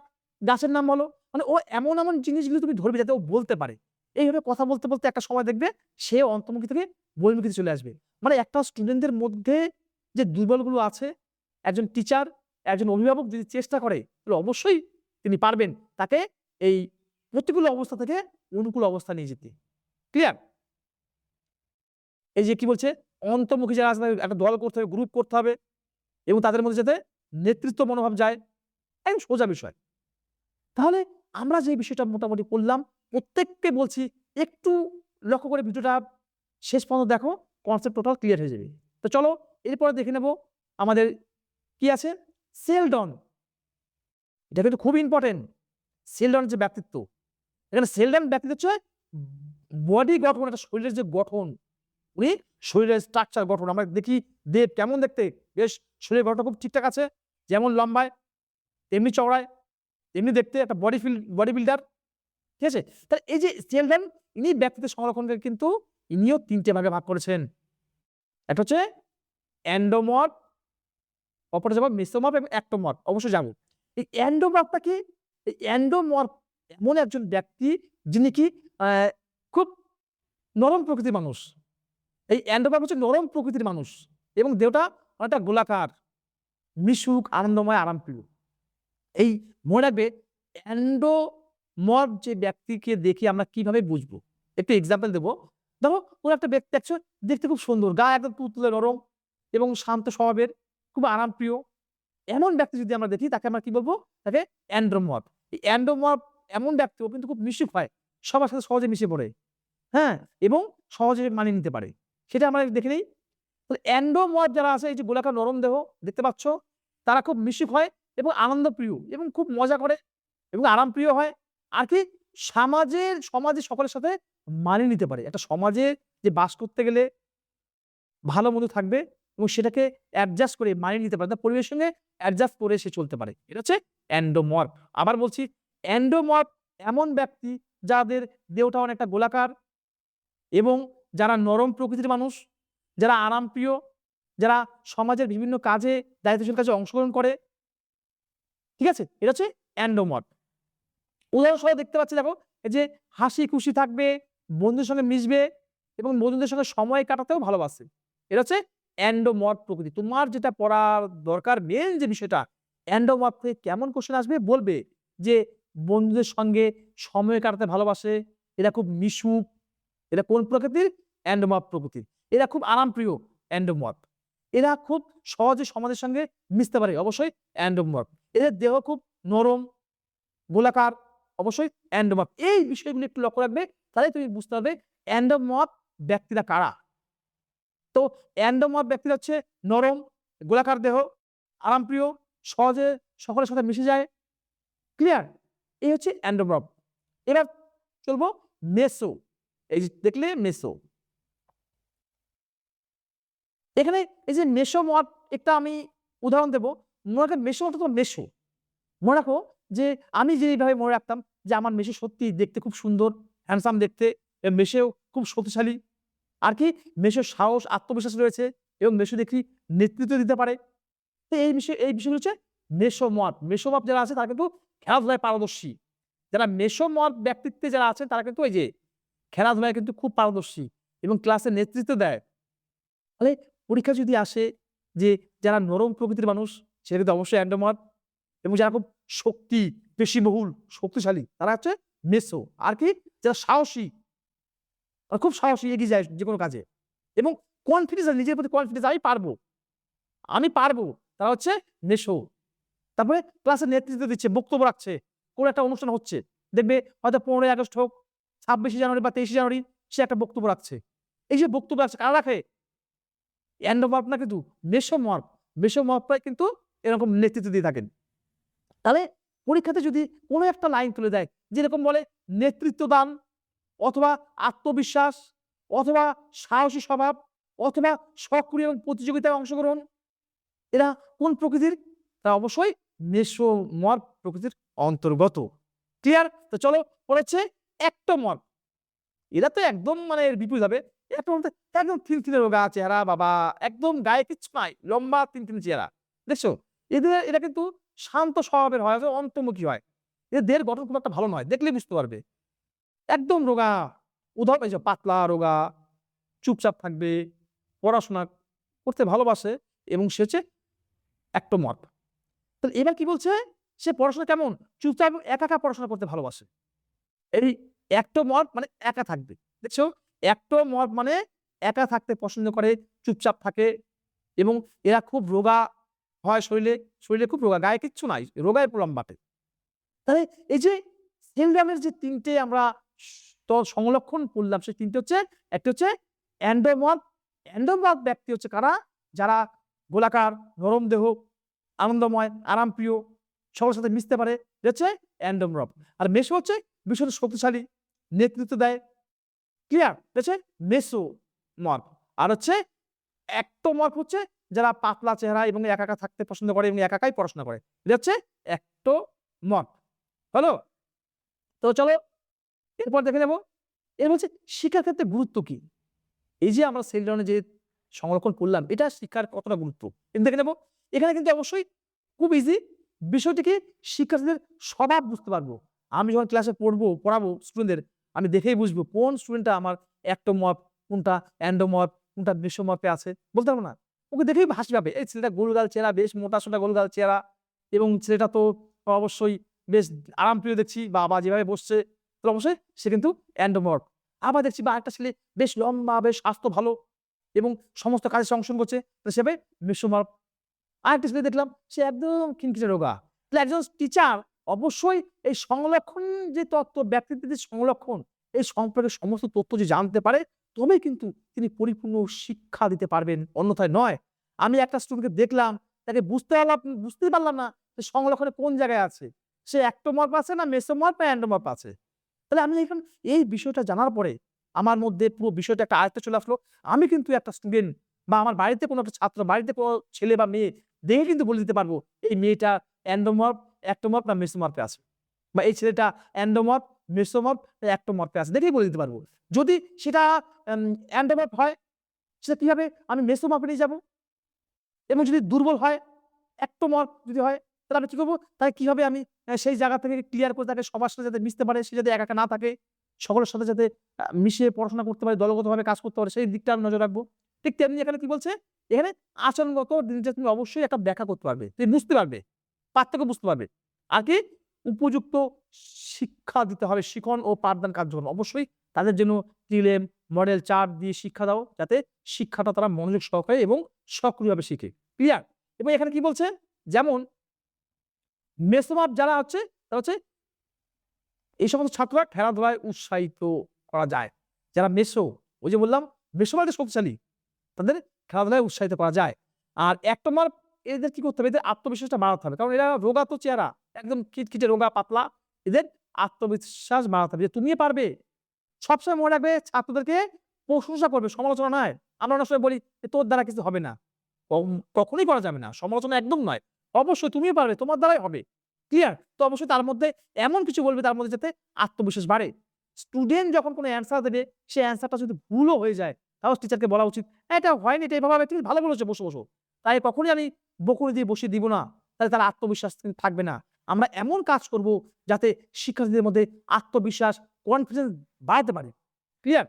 গাছের নাম বলো। মানে ও এমন জিনিসগুলো তুমি ধরবে যাতে ও বলতে পারে। এইভাবে কথা বলতে একটা সময় দেখবে সে অন্তর্মুখী থেকে বহির্মুখীতে চলে আসবে। মানে একটা স্টুডেন্টদের মধ্যে যে দুর্বলগুলো আছে, একজন টিচার, একজন অভিভাবক যদি চেষ্টা করে, তাহলে অবশ্যই তিনি পারবেন তাকে এই প্রতিকূল অবস্থা থেকে অনুকূল অবস্থায় নিয়ে যেতে। ক্লিয়ার? এই যে কি বলছে? অন্তর্মুখী যারা আছে তাদের একটা দল করতে হবে, গ্রুপ করতে হবে এবং তাদের মধ্যে যাতে নেতৃত্ব মনোভাব যায়। একদম সোজা বিষয়। তাহলে আমরা যে বিষয়টা মোটামুটি পড়লাম, প্রত্যেককে বলছি একটু লক্ষ্য করে ভিডিওটা শেষ পর্যন্ত দেখো, কনসেপ্ট টোটাল ক্লিয়ার হয়ে যাবে। তো চলো এরপরে দেখে নেব আমাদের কি আছে? সেলডন। এটা কিন্তু খুব ইম্পোর্টেন্ট। সেলডনের যে ব্যক্তিত্ব। এখানে সেলডন ব্যক্তিত্ব হচ্ছে বডি গঠন, একটা শরীরের যে গঠন, উনি শরীরের স্ট্রাকচার গঠন আমরা দেখি দেব কেমন দেখতে? বেশ শরীরের গঠন খুব ঠিকঠাক আছে। যেমন লম্বায়, তেমনি চওড়ায়, তেমনি দেখতে একটা বডি বিল্ডার। ঠিক আছে? তাহলে এই যে সেলডন, ইনি ব্যক্তিত্ব সংরক্ষণকে কিন্তু ইনিও ৩ টে ভাগে ভাগ করেছেন। একটা হচ্ছে এন্ডোমর্ফ, অপরটা যাবো মেসোমর্ফ এবং একটোমর্ফ। অবশ্যই জানো। এই এন্ডোমর্ফটা কি? এই এন্ডোমর্ফ এমন একজন ব্যক্তি যিনি কি আ খুব নরম প্রকৃতির মানুষ। এই এন্ডোমর্ফ হচ্ছে নরম প্রকৃতির মানুষ এবং দেহটা অনেকটা গোলাকার, মিশুক, আনন্দময়, আরামপ্রিয়। এই মনে রাখবে এন্ডোমর্ফ যে ব্যক্তিকে দেখে আমরা কিভাবে বুঝবো? একটু এক্সাম্পল দেব। দেখো কোন একটা ব্যক্তি দেখছো দেখতে খুব সুন্দর, গায়ে একদম তুলতুলে নরম এবং শান্ত স্বভাবের, খুব আরামপ্রিয়। এমন ব্যক্তি যদি আমরা দেখি তাকে আমরা কি বলবো? তাকে এন্ডোমর্ফ। এই এন্ডোমর্ফ এমন ব্যক্তি, ও কিন্তু খুব মিশুক হয়। সবার সাথে সহজে মিশে পড়ে। হ্যাঁ? এবং সহজে মানিয়ে নিতে পারে। সেটা আমরা দেখে নেই। তাহলে এন্ডোমর্ফ যারা আছে, এই যে গোলাকার নরম দেহ দেখতে পাচ্ছ, তারা খুব মিশুক হয় এবং আনন্দপ্রিয় এবং খুব মজা করে এবং আরামপ্রিয় হয়। আর কি? সমাজে সকলের সাথে মানিয়ে নিতে পারে। একটা সমাজে যে বাস করতে গেলে ভালো মন্দ থাকবে এবং সেটাকে অ্যাডজাস্ট করে মানিয়ে নিতে পারে। তার পরিবেশের সঙ্গে অ্যাডজাস্ট করে সে চলতে পারে। এটা হচ্ছে এন্ডোমর্ফ। আবার বলছি, এন্ডোমর্ফ এমন ব্যক্তি যাদের দেহটা অনেকটা গোলাকার এবং যারা নরম প্রকৃতির মানুষ, যারা আরামপ্রিয়, যারা সমাজের বিভিন্ন কাজে, দায়িত্বশীল কাজে অংশগ্রহণ করে ঠিক আছে, এটা হচ্ছে এন্ডোমর্ফ। উদাহরণসহ দেখতে পাচ্ছি, দেখো এই যে হাসি খুশি থাকবে, বন্ধুদের সঙ্গে মিশবে এবং বন্ধুদের সঙ্গে সময় কাটাতেও ভালোবাসে, এটা হচ্ছে এন্ডোমর্ফ প্রকৃতি। তোমার যেটা পড়ার দরকার মেন যে বিষয়টা, এন্ডোমর্ফ থেকে কেমন কোশ্চেন আসবে বলবে যে বন্ধুদের সঙ্গে সময় কাটাতে ভালোবাসে, এরা খুব মিশুক, এরা কোন প্রকৃতির? এন্ডোমর্ফ প্রকৃতির। এরা খুব আরামপ্রিয়, এন্ডোমর্ফ। এরা খুব সহজে সমাজের সঙ্গে মিশতে পারে, অবশ্যই এন্ডোমর্ফ। এদের দেহ খুব নরম, গোলাকার, অবশ্যই এন্ডোমর্ফ। এই বিষয়গুলো একটু লক্ষ্য রাখবে, তাহলে তুমি বুঝতে পারবে এন্ডোমর্ফ ব্যক্তিরা কারা। তো এন্ডোমর্ফ ব্যক্তিরা হচ্ছে নরম, গোলাকার দেহ, আরামপ্রিয়, সহজে সকলের সাথে মিশে যায়। ক্লিয়ার? এই হচ্ছে এন্ডোমর্ফ। এবার চলবো মেসো। এই যে দেখলে মেসো, এখানে এই যে মেসোমর্ফ একটা আমি উদাহরণ দেবো। মনে রাখো মেসোমর্ফ তো মেসো, মনে রাখো যে আমি যেভাবে মনে রাখতাম যে আমার মেসো সত্যি দেখতে খুব সুন্দর, হ্যান্ডসাম দেখতে, মেসেও খুব শক্তিশালী, আর কি মেসোর সাহস, আত্মবিশ্বাস রয়েছে এবং মেসো দেখি নেতৃত্ব দিতে পারে। তো এই বিষয়গুলো হচ্ছে মেসোমর্ফ। মেসোমর্ফ যারা আছে তারা কিন্তু খেলাধুলায় পারদর্শী। যারা মেসোমর্ফ ব্যক্তিত্বে যারা আছেন তারা কিন্তু ওই যে খেলাধুলায় কিন্তু খুব পারদর্শী এবং ক্লাসে নেতৃত্ব দেয়। তাহলে পরীক্ষা যদি আসে যে যারা নরম প্রকৃতির মানুষ, সেটা কিন্তু অবশ্যই এন্ডোমর্ফ, এবং যারা খুব শক্তি পেশিবহুল, শক্তিশালী, তারা হচ্ছে মেসো। আর কি যারা সাহসী, খুব সাহসী, এগিয়ে যায় যে কোনো কাজে এবং কনফিডেন্স, নিজের প্রতি কনফিডেন্স, আমি পারবো, তারা হচ্ছে মেসো। তারপরে ক্লাসে নেতৃত্ব দিচ্ছে, বক্তব্য রাখছে, কোনো একটা অনুষ্ঠান হচ্ছে, দেখবে হয়তো 15ই আগস্ট হোক, 26শে জানুয়ারি বা 23শে জানুয়ারি, সে একটা বক্তব্য রাখছে। এই যে বক্তব্য রাখছে, কারা রাখে? এন্ডোমর্ফ না, কিন্তু মেসোমর্ফ। মেসোমর্ফরাই কিন্তু এরকম নেতৃত্ব দিয়ে থাকেন। তাহলে পরীক্ষাতে যদি কোনো একটা লাইন তুলে দেয়, যেরকম বলে নেতৃত্ব দান, অথবা আত্মবিশ্বাস, অথবা সাহসী স্বভাব, অথবা সক্রিয় এবং প্রতিযোগিতায় অংশগ্রহণ, এরা কোন প্রকৃতির? তা অবশ্যই মেসোমর্ফ প্রকৃতির অন্তর্গত। ক্লিয়ার? তো চলো পড়েছে একটোমর্ফ। এরা তো একদম মানে এর বিপরীত হবে। একদম থিনথিনে রোগা চেহারা, বাবা একদম গায়ে কিচ্ছু নাই, লম্বা থিনথিনে চেহারা। দেখছো, এরা কিন্তু শান্ত স্বভাবের হয়, অন্তর্মুখী হয়। এদের দেহের গঠন খুব একটা ভালো নয়, দেখলে বুঝতে পারবে। একদম রোগা, উদাহরণ এই যে পাতলা রোগা, চুপচাপ থাকবে, পড়াশোনা করতে ভালোবাসে এবং সে হচ্ছে একটোমর্ফ। তাহলে এবার কি বলছে? সে পড়াশোনা কেমন? চুপচাপ এবং একা পড়াশোনা করতে ভালোবাসে। এই একটোমর্ফ মানে একা থাকবে। দেখছো, একটোমর্ফ মানে একা থাকতে পছন্দ করে, চুপচাপ থাকে এবং এরা খুব রোগা হয়, শরীরে খুব রোগা, গায়ে কিচ্ছু নাই, রোগায় প্রলাপ বাটে। তাহলে এই যে সেলডামের যে ৩টে আমরা সংলক্ষণ করলাম, সেই ৩টে হচ্ছে, একটা হচ্ছে এন্ডোমর্ফ। এন্ডোমর্ফ ব্যক্তি হচ্ছে কারা? যারা গোলাকার, নরম দেহ, আনন্দময়, আরামপ্রিয়, সবার সাথে মিশতে পারে, এটা হচ্ছে এন্ডোমর্ফ। আর মেসো হচ্ছে ভীষণ শক্তিশালী, নেতৃত্ব দেয়। ক্লিয়ার? এটা হচ্ছে মেসোমর্ফ। আর হচ্ছে একটোমর্ফ হচ্ছে যারা পাতলা চেহারা এবং একা থাকতে পছন্দ করে এবং একাই পড়াশোনা করে, এটা হচ্ছে একটোমর্ফ। হলো? তো চলো এরপর দেখে নেব। এর বলছে শিক্ষার ক্ষেত্রে গুরুত্ব কি? এই যে আমরা সেল ডাউনে যে সংরক্ষণ করলাম, এটা শিক্ষার কতটা গুরুত্ব দেখে নেব। এখানে কিন্তু অবশ্যই খুব ইজি বিষয়টি কি, শিক্ষার্থীদের স্বভাব বুঝতে পারবো। আমি যখন ক্লাসে পড়াবো স্টুডেন্টদের, আমি দেখেই বুঝবো কোন স্টুডেন্টটা আমার একটোমর্ফ, কোনটা এন্ডোমর্ফ, কোনটা মেসোমর্ফে আছে, বলতে পারবো না। ওকে দেখেই হাসি পাবে, এই ছেলেটা গোলগাল চেহারা, বেশ মোটা সোটা গোলগাল চেহারা, এবং ছেলেটা তো অবশ্যই বেশ আরামপ্রিয় দেখছি, বা যেভাবে বসছে, তো অবশ্যই সে কিন্তু এন্ডোমর্ফ। আবার দেখছি বা একটা ছেলে বেশ লম্বা, বেশ স্বাস্থ্য ভালো এবং সমস্ত কাজে অংশগ্রহণ করছে, তো সে মেসোমর্ফ। আরেকটা ছেলে দেখলাম সে একদম খিনখিনে রোগা। তাহলে একজন টিচার অবশ্যই এই সংলক্ষণ যে তত্ত্ব, ব্যক্তিত্বের যে সংলক্ষণ, এই সম্পর্কে সমস্ত তথ্য যে জানতে পারে, তবে কিন্তু তিনি পরিপূর্ণ শিক্ষা দিতে পারবেন, অন্যথায় নয়। আমি একটা স্টুডেন্টকে দেখলাম, তাকে বুঝতেই পারলাম না যে সংলক্ষণে কোন জায়গায় আছে, সে একটোমর্ফ আছে না মেসোমর্ফ না এন্ডোমর্ফ আছে। তাহলে আমি এখন এই বিষয়টা জানার পরে আমার মধ্যে পুরো বিষয়টা একটা আয়ত্তে চলে আসলো। আমি কিন্তু একটা স্টুডেন্ট বা আমার বাড়িতে কোনো একটা ছাত্র, বাড়িতে কোনো ছেলে বা মেয়ে দেখে কিন্তু বলে দিতে পারবো এই মেয়েটা এন্ডোমর্ফ, একটোমর্ফ না মেসোমর্ফে আছে, বা এই ছেলেটা এন্ডোমর্ফ, মেসোমর্ফ, একটোমর্ফে আছে, দেখেই বলে দিতে পারবো। যদি সেটা এন্ডোমর্ফ হয়, সেটা কিভাবে আমি মেসোমর্ফে নিয়ে যাবো, এবং যদি দুর্বল হয়, একটোমর্ফ যদি হয়, তাহলে আমি কি করবো, তাই কিভাবে আমি সেই জায়গা থেকে ক্লিয়ার করে তাকে সবার সাথে যাতে মিশতে পারে, সে যাতে একা একা না থাকে, সকলের সাথে যাতে মিশিয়ে পড়াশোনা করতে পারে, দলগতভাবে কাজ করতে পারে, সেই দিকটা আমি নজর রাখবো। ঠিক তেমনি এখানে কি বলছে, এখানে আচরণগত জিনিসটা তুমি অবশ্যই একটা ব্যাখ্যা করতে পারবে, তুমি বুঝতে পারবে, পার্থক্য বুঝতে পারবে। আর কি উপযুক্ত শিক্ষা দিতে হবে, শিখন ও পাঠদান কার্যক্রম অবশ্যই তাদের জন্য টিলেম মডেল চার্ট দিয়ে শিক্ষা দাও, যাতে শিক্ষাটা তারা মনোযোগ সহকারে এবং সক্রিয়ভাবে শিখে। ক্লিয়ার? এবং এখানে কি বলছে, যেমন মেসোমাপ যারা হচ্ছে তারা হচ্ছে এই সমস্ত ছাত্ররা খেলাধুলায় উৎসাহিত করা যায়। যারা মেসো, ওই যে বললাম মেসোমাপটা শক্তিশালী, তাদের খেলাধুলায় উৎসাহিত করা যায়। আর ১ নম্বর এদের কি করতে হবে, এদের আত্মবিশ্বাসটা বাড়াতে হবে। কারণ এরা রোগা তো চেহারা, একদম খিটখিটে রোগা পাতলা, এদের আত্মবিশ্বাস বাড়াতে হবে যে তুমিও পারবে। সবসময় মনে রাখবে ছাত্রদেরকে প্রশংসা করবে, সমালোচনা নয়। আমরা অনেক সময় বলি তোর দ্বারা কিছু হবে না, কখনোই করা যাবে না, সমালোচনা একদম নয়। অবশ্যই তুমিও পারবে, তোমার দ্বারাই হবে। ক্লিয়ার? তো অবশ্যই তার মধ্যে এমন কিছু বলবে তার মধ্যে যাতে আত্মবিশ্বাস বাড়ে। স্টুডেন্ট যখন কোনো অ্যান্সার দেবে, সেই অ্যান্সারটা যদি ভুলও হয়ে যায়, তাহলে টিচারকে বলা উচিত, এটা হয়নি, এটা এভাবে তুমি ভালো বলেছো, বসো, বসো। তাই কখনোই আমি বকুনি দিয়ে বসিয়ে দিব না, তাহলে তার আত্মবিশ্বাস কিন্তু থাকবে না। আমরা এমন কাজ করব যাতে শিক্ষার্থীদের মধ্যে আত্মবিশ্বাস, কনফিডেন্স বাড়াতে পারে। ক্লিয়ার?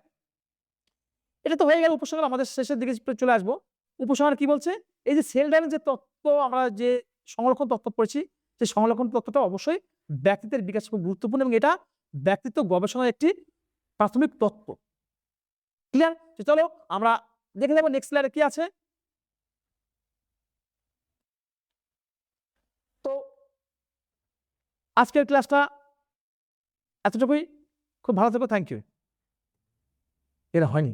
এটা তো হয়ে গেল উপসংহার, আমাদের শেষের দিকে চলে আসবো। উপসংহার কি বলছে, এই যে সেল ডায়াগ্রামের যে তত্ত্ব, আমরা যে সংরক্ষণ তত্ত্ব পড়েছি, সেই সংরক্ষণ তত্ত্বটা অবশ্যই ব্যক্তিত্বের বিকাশ খুব গুরুত্বপূর্ণ এবং এটা ব্যক্তিত্ব গবেষণার একটি প্রাথমিক তত্ত্ব। ক্লিয়ার? চলো আমরা দেখে নেব নেক্সট স্লাইডে কি আছে। তো আজকের ক্লাসটা এতটুকুই। খুব ভালো থেকো, থ্যাংক ইউ। এরা হয়নি।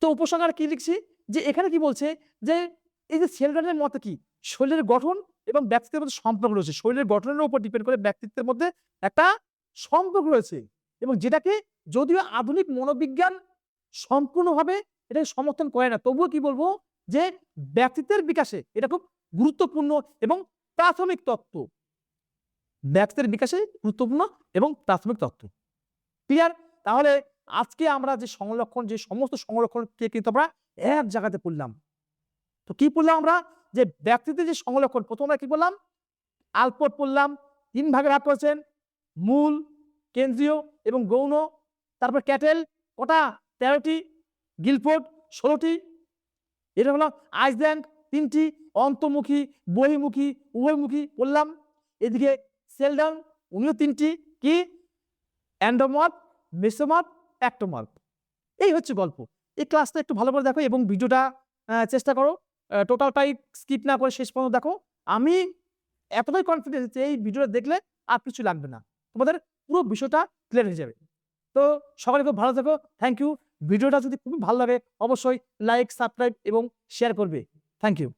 তো উপসংহার কি লিখছি, যে এখানে কি বলছে, যে এই যে সেল ডায়াগ্রামের মতে কি শরীরের গঠন এবং ব্যক্তিত্বের মধ্যে সম্পর্ক রয়েছে। শরীরের গঠনের উপর ডিপেন্ড করে ব্যক্তিত্বের মধ্যে একটা সম্পর্ক রয়েছে, এবং যেটাকে যদিও আধুনিক মনোবিজ্ঞান সম্পূর্ণভাবে এটাকে সমর্থন করে না, তবুও কি বলবো যে ব্যক্তিত্বের বিকাশে এটা খুব গুরুত্বপূর্ণ এবং প্রাথমিক তত্ত্ব। ব্যক্তিত্বের বিকাশে গুরুত্বপূর্ণ এবং প্রাথমিক তত্ত্ব। ক্লিয়ার? তাহলে আজকে আমরা যে সংরক্ষণ, যে সমস্ত সংরক্ষণকে কিন্তু আমরা এক জায়গাতে পড়লাম। তো কি পড়লাম আমরা, যে ব্যক্তিত্বের যে সংরক্ষণ, প্রথমে আমরা কি বললাম, আলপোর্ট পড়লাম, ৩ ভাগে ভাগ করেছেন, মূল, কেন্দ্রীয় এবং গৌণ। তারপর ক্যাটেল কটা, ১৩টি, গিলফোর্ড ১৬টি, এটা হলো আইসল্যান্ড ৩টি, অন্তর্মুখী, বহির্মুখী, উভয়মুখী বললাম। এদিকে সেলডন উনিও ৩টি, কি এন্ডোমর্ফ, মেসোমর্ফ, অ্যাক্টোমর্ফ। এই হচ্ছে গল্প। এই ক্লাসটা একটু ভালো করে দেখো এবং ভিডিওটা চেষ্টা করো টোটালটাই স্কিপ না করে শেষ পর্যন্ত দেখো। আমি এতটাই কনফিডেন্স যে এই ভিডিওটা দেখলে আর কিছু লাগবে না, তোমাদের পুরো বিষয়টা ক্লিয়ার হয়ে যাবে। তো সকলে খুব ভালো থেকো, থ্যাংক ইউ। ভিডিওটা যদি খুবই ভালো লাগে অবশ্যই লাইক, সাবস্ক্রাইব এবং শেয়ার করবে। Thank you.